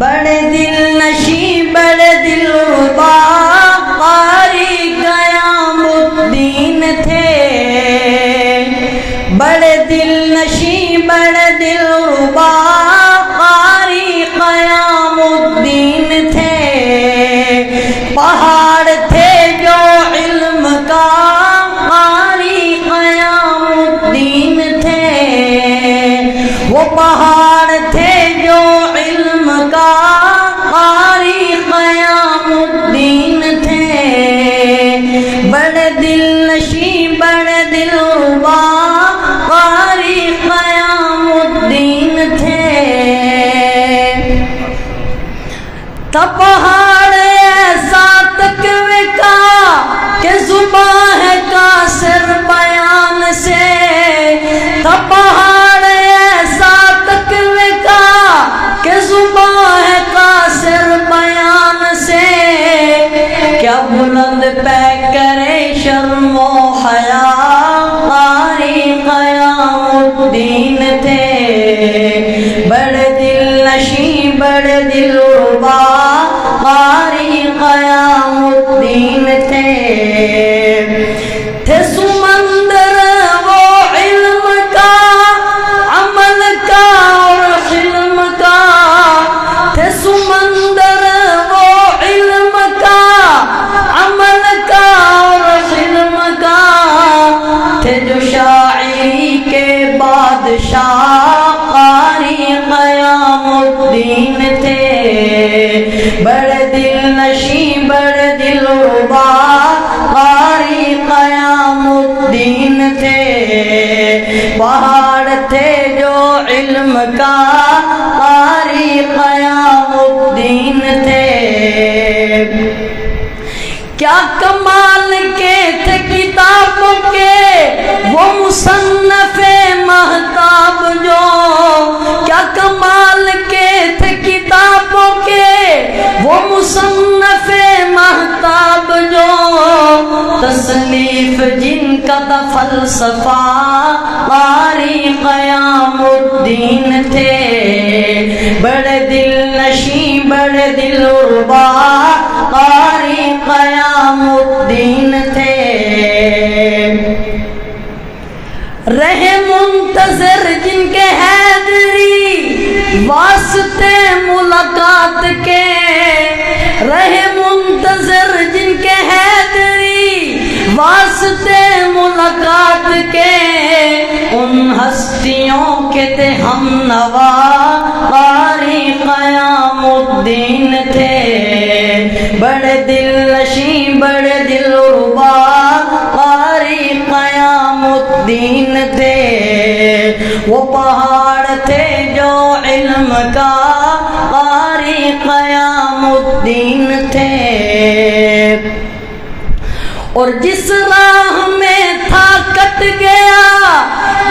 بڑے دل نشیں بڑے دل ربا قاری قیام الدین تھے، بڑے دل نشیں بڑے دل ربا قاری قیام الدین تھے، پہاڑ تھے جو علم کا قاری قیام الدین تھے، وہ پہاڑ تھے جو علم کا قاری قیام الدین تھے، بڑے دل نشیں بڑے دل ربا قاری قیام الدین تھے، تھا پہاڑ ایسا تقوی کا کہ زباں ہے قاصر بیان سے، تھا پہاڑ ایسا تقوی کا کہ زباں ہے قاصر بیان سے، کیا بلند پہ کرے شرم و حیا قاری قیام الدین تھے، بڑے دل نشیں بڑے دل ربا قاری قیام الدین تھے، تھے سمندر وہ علم کا عمل کا اور حلم کا، تھے سمندر وہ علم کا عمل کا اور حلم کا، تھے جو شاعری کے بادشاہ قاری قیام الدین تھے، بڑے دل نشیں بڑے دل ربا قاری قیام الدین تھے، پہاڑ تھے جو علم کا قاری قیام الدین تھے، کیا کمال کے تھے کتابوں کے وہ مصنف مہتاب جو، کیا کمال کے تھے کتابوں کے وہ مصنف مہتاب جو، تصنیف جن کا تھا فلسفہ قاری قیام الدین تھے، بڑے دل نشیں بڑے دل ربا قاری قیام الدین تھے، رہے منتظر جن کے حیدری واسطے ملاقات کے، رہے منتظر جن کے حیدری واسطے ملاقات کے، ان ہستیوں کے تھے ہم نوا قاری قیام الدین تھے، بڑے دل نشیں بڑے دل ربا قاری قیام الدین تھے، وہ پہاڑ تھے جو علم کا قاری قیام الدین تھے، اور جس راہ میں تھا کٹ گیا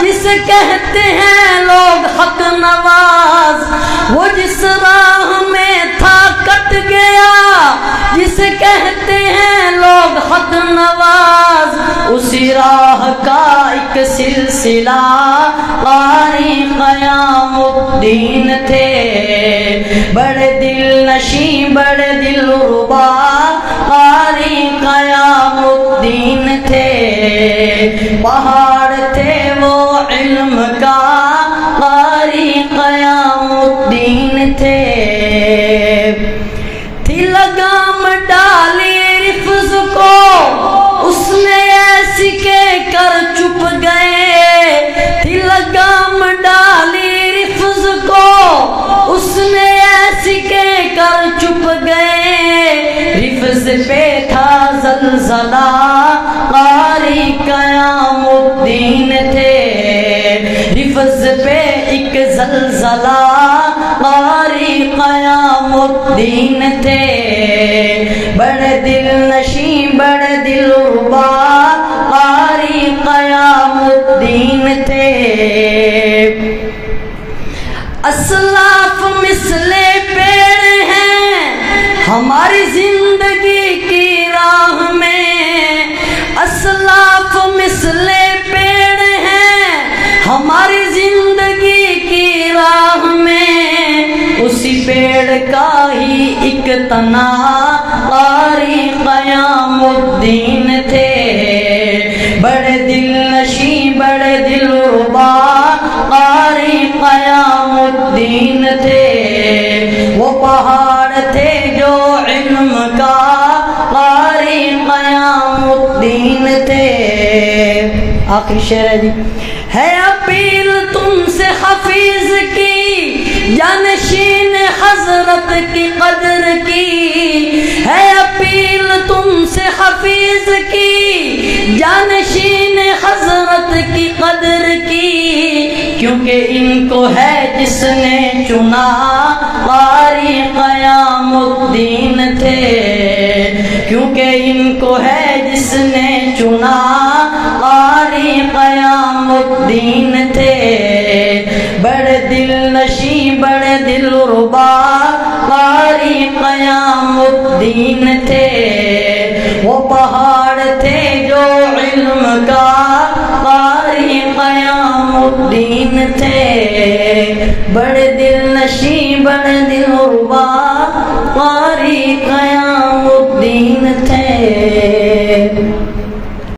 جسے کہتے ہیں لوگ حق نواز، وہ جس راہ میں تھا کٹ گیا جسے کہتے ہیں لوگ حق نواز، اسی راہ کا ایک سلسلہ قاری قیام الدین تھے، بڑے دل نشیں بڑے دل ربا قاری قیام الدین تھے، پہاڑ تھے وہ علم کا قاری قیام الدین تھے، تھی لگام ڈالی رفض کو اس نے ایسی کے کر چپ گئے، تھی لگام ڈالی رفض کو اس نے ایسی کے کر چپ گئے، رفض پہ تھا زلزلہ قاری قیام الدین تھے، رفض پہ ایک زلزلہ قاری قیام الدین تھے، بڑے دل نشیں بڑے دل ربا قاری قیام الدین تھے، اسلاف مثل پیڑ ہیں ہماری زندگی کی راہ میں، اسلاف مثل پیڑ ہیں ہماری زندگی کی راہ میں، اسی پیڑ کا تنا قاری قیام الدین تھے، بڑے دل نشیں بڑے دل ربا قاری قیام الدین تھے، وہ پہاڑ تھے جو علم کا قاری قیام الدین تھے۔ آخری شعر ہے جی، ہے اپیل تم سے حفیظ کی، جانشین حضرت کی قدر کی، ہے اپیل تم سے حفیظ کی، جانشین حضرت کی قدر کی، کیونکہ ان کو ہے جس نے چنا قاری قیام الدین تھے، کیونکہ ان کو ہے جس نے چنا قاری قیام الدین تھے، بڑے دل نشیں بڑے دل ربا قاری قیام الدین تھے، وہ پہاڑ تھے جو علم کا قاری قیام الدین تھے، بڑے دل نشیں بڑے دل ربا قاری قیام الدین تھے۔